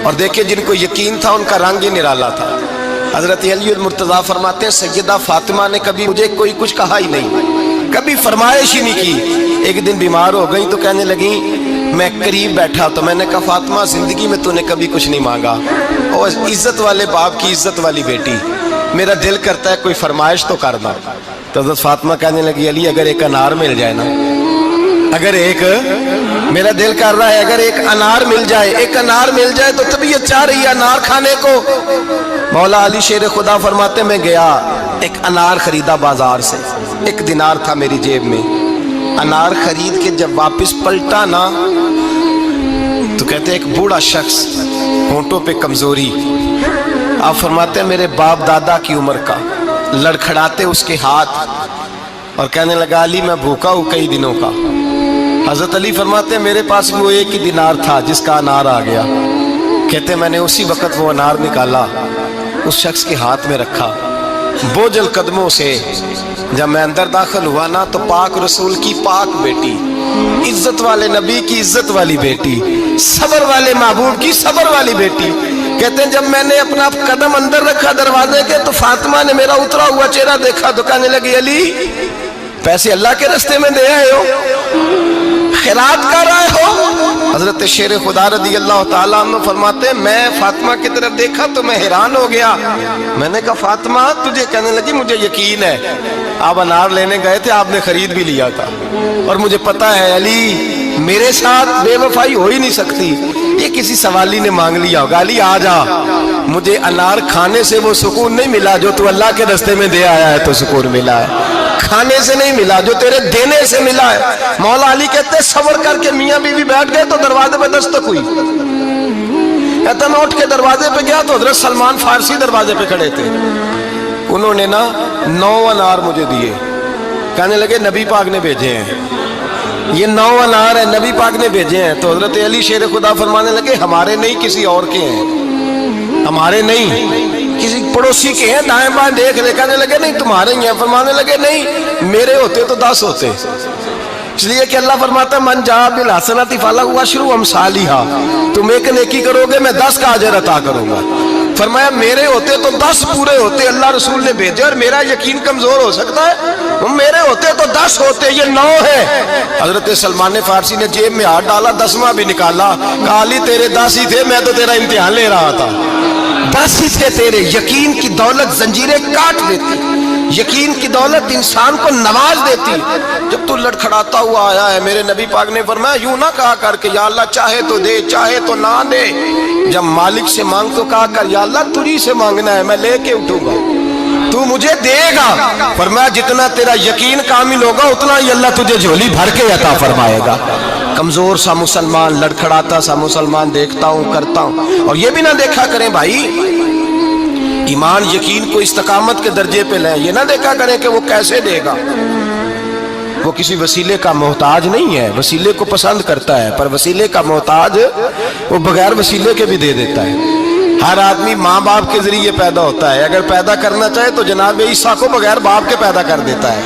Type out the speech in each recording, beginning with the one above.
اور دیکھیں جن کو یقین تھا ان کا رنگ ہی نرالا تھا۔ حضرت علی المرتضیٰ فرماتے ہیں سیدہ فاطمہ نے کبھی مجھے کوئی کچھ کہا ہی نہیں، کبھی فرمائش ہی نہیں کی۔ ایک دن بیمار ہو گئی تو کہنے لگیں، میں قریب بیٹھا تو میں نے کہا فاطمہ زندگی میں تو نے کبھی کچھ نہیں مانگا، اور عزت والے باپ کی عزت والی بیٹی، میرا دل کرتا ہے کوئی فرمائش تو کرنا۔ تو حضرت فاطمہ کہنے لگی علی اگر ایک انار مل جائے نا، اگر ایک، میرا دل کر رہا ہے اگر ایک انار مل جائے، ایک انار مل جائے تو طبیعت چاہ رہی ہے انار کھانے کو۔ مولا علی شیر خدا فرماتے میں گیا، ایک انار خریدا بازار سے، 1 دینار تھا میری جیب میں، انار خرید کے جب واپس پلٹا نا تو کہتے ایک بوڑھا شخص، ہونٹوں پہ کمزوری، آپ فرماتے ہیں میرے باپ دادا کی عمر کا، لڑکھڑاتے اس کے ہاتھ اور کہنے لگا علی میں بھوکا ہوں کئی دنوں کا۔ حضرت علی فرماتے ہیں میرے پاس بھی وہ 1 ہی دینار تھا جس کا انار آ گیا۔ کہتے میں نے اسی وقت وہ انار نکالا، اس شخص کے ہاتھ میں رکھا، بوجھل قدموں سے جب میں اندر داخل ہوا نا تو پاک رسول کی پاک بیٹی، عزت والے نبی کی عزت والی بیٹی، صبر والے محبوب کی صبر والی بیٹی، کہتے ہیں جب میں نے اپنا قدم اندر رکھا دروازے کے تو فاطمہ نے میرا اترا ہوا چہرہ دیکھا تو کہنے لگی علی پیسے اللہ کے راستے میں دے آئے ہو، خیرات کر رہے ہو؟ حضرت شیر خدا رضی اللہ تعالیٰ عنہ فرماتے ہیں میں فاطمہ کی طرف دیکھا تو میں حیران ہو گیا، میں نے کہا فاطمہ تجھے، کہنے لگی مجھے یقین ہے آپ انار لینے گئے تھے، آپ نے خرید بھی لیا تھا، اور مجھے پتا ہے علی میرے ساتھ بے وفائی ہو ہی نہیں سکتی، یہ کسی سوالی نے مانگ لیا ہوگا، علی آ جا، مجھے انار کھانے سے وہ سکون نہیں ملا جو تو اللہ کے راستے میں دے آیا ہے تو سکون ملا ہے، کھانے سے نہیں ملا جو تیرے دینے سے ملا ہے۔ مولا علی کہتے صبر کر کے میاں بیوی بیٹھ گئے تو دروازے پہ دستک ہوئی، کہتا میں اٹھ کے دروازے پہ گیا تو حضرت سلمان فارسی دروازے پہ کھڑے تھے، انہوں نے نا 9 انار مجھے دیے، کہنے لگے نبی پاک نے بھیجے ہیں، یہ 9 انار ہیں نبی پاک نے بھیجے ہیں۔ تو حضرت علی شیر خدا فرمانے لگے ہمارے نہیں کسی اور کے ہیں، ہمارے نہیں کسی پڑوسی کے ہیں، دائیں بائیں دیکھ لے، کہنے لگے نہیں تمہارے ہی ہیں، فرمانے لگے نہیں میرے ہوتے تو 10 ہوتے، اس لیے کہ اللہ فرماتا ہے من جاء بالحسنۃ فلہ عشر امثالھا، تم ایک نیکی کرو گے میں 10 کا اجر عطا کروں گا، فرمایا میرے ہوتے تو 10 پورے ہوتے، اللہ رسول نے بھیجے اور میرا یقین کمزور ہو سکتا ہے، میرے ہوتے تو 10 ہوتے، یہ 9 ہے۔ حضرت سلمان فارسی نے جیب میں ہاتھ ڈالا، 10واں بھی نکالا، کہا علی تیرے 10 ہی تھے، میں تو تیرا امتحان لے رہا تھا، 10 ہی تھے تیرے، یقین کی دولت زنجیریں کاٹ دیتی، یقین کی دولت انسان کو نواز دیتی۔ جب تو لڑکھڑاتا ہوا آیا ہے، میرے نبی پاک نے فرمایا یوں نہ کہا کر کہ یا اللہ چاہے تو دے چاہے تو نہ دے، جب مالک سے مانگ تو کہا کر یا اللہ تجھی سے مانگنا ہے میں لے کے اٹھوں گا، تو مجھے دے گا، فرمایا جتنا تیرا یقین کامل ہوگا اتنا ہی اللہ تجھے جھولی بھر کے عطا فرمائے گا۔ کمزور سا مسلمان، لڑکھڑاتا سا مسلمان دیکھتا ہوں کرتا ہوں، اور یہ بھی نہ دیکھا کریں بھائی ایمان یقین کو استقامت کے درجے پہ لیں، یہ نہ دیکھا کریں کہ وہ کیسے دے گا، وہ کسی وسیلے کا محتاج نہیں ہے، وسیلے کو پسند کرتا ہے پر وسیلے کا محتاج وہ بغیر وسیلے کے بھی دے دیتا ہے۔ ہر آدمی ماں باپ کے ذریعے پیدا ہوتا ہے، اگر پیدا کرنا چاہے تو جناب عیسیٰ کو بغیر باپ کے پیدا کر دیتا ہے،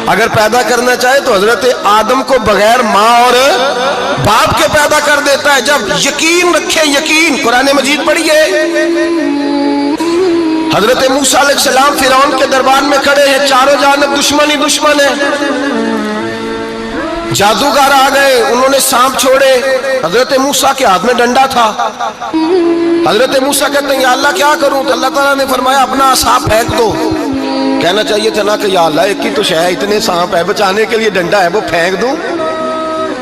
اگر پیدا کرنا چاہے تو حضرت آدم کو بغیر ماں اور باپ کے پیدا کر دیتا ہے۔ جب یقین رکھے، یقین، قرآن مجید پڑھیے، حضرت موسیٰ علیہ السلام فرعون کے دربار میں کھڑے ہیں، چاروں جانب دشمن ہی دشمن ہے، جادوگر آ گئے، انہوں نے سانپ چھوڑے، حضرت موسیٰ کے ہاتھ میں ڈنڈا تھا، حضرت موسیٰ کہتے ہیں یا اللہ کیا کروں، تو اللہ تعالیٰ نے فرمایا اپنا عصا پھینک دو، کہنا چاہیے تھا نا کہ یا اللہ ایک ہی تو شے ہے، اتنے سانپ ہے، بچانے کے لیے ڈنڈا ہے وہ پھینک دوں،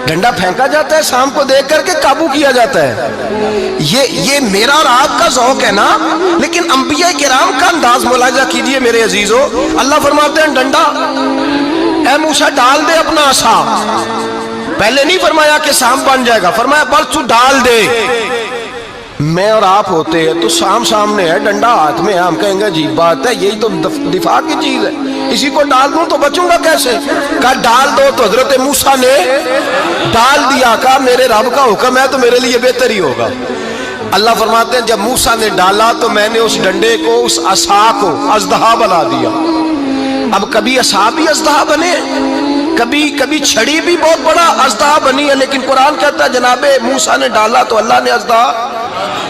ڈنڈا پھینکا جاتا ہے، سانپ کو دیکھ کر کے قابو کیا جاتا ہے، یہ میرا اور آپ کا ذوق ہے نا، لیکن انبیاء کرام کا انداز ملاحظہ کیجئے میرے عزیزو، اللہ فرماتے ہیں ڈنڈا، اے موسیٰ ڈال دے اپنا عصا، پہلے نہیں فرمایا کہ سانپ بن جائے گا، فرمایا بس تو ڈال دے، میں اور آپ ہوتے ہیں تو سامنے ہے، ڈنڈا ہاتھ میں ہے، ہم کہیں گے عجیب بات ہے، یہی تو دفاع کی چیز ہے، اسی کو ڈال دوں تو بچوں گا کیسے، کہا ڈال دو، تو حضرت موسیٰ نے ڈال دیا، کہا میرے رب کا حکم ہے تو میرے لیے بہتر ہی ہوگا۔ اللہ فرماتے ہیں جب موسیٰ نے ڈالا تو میں نے اس ڈنڈے کو، اس عصا کو اژدہا بنا دیا۔ اب کبھی عصا بھی اژدہا بنے، کبھی چھڑی بھی بہت بڑا اژدہا بنی ہے، لیکن قرآن کہتا ہے جناب موسیٰ نے ڈالا تو اللہ نے اژدہا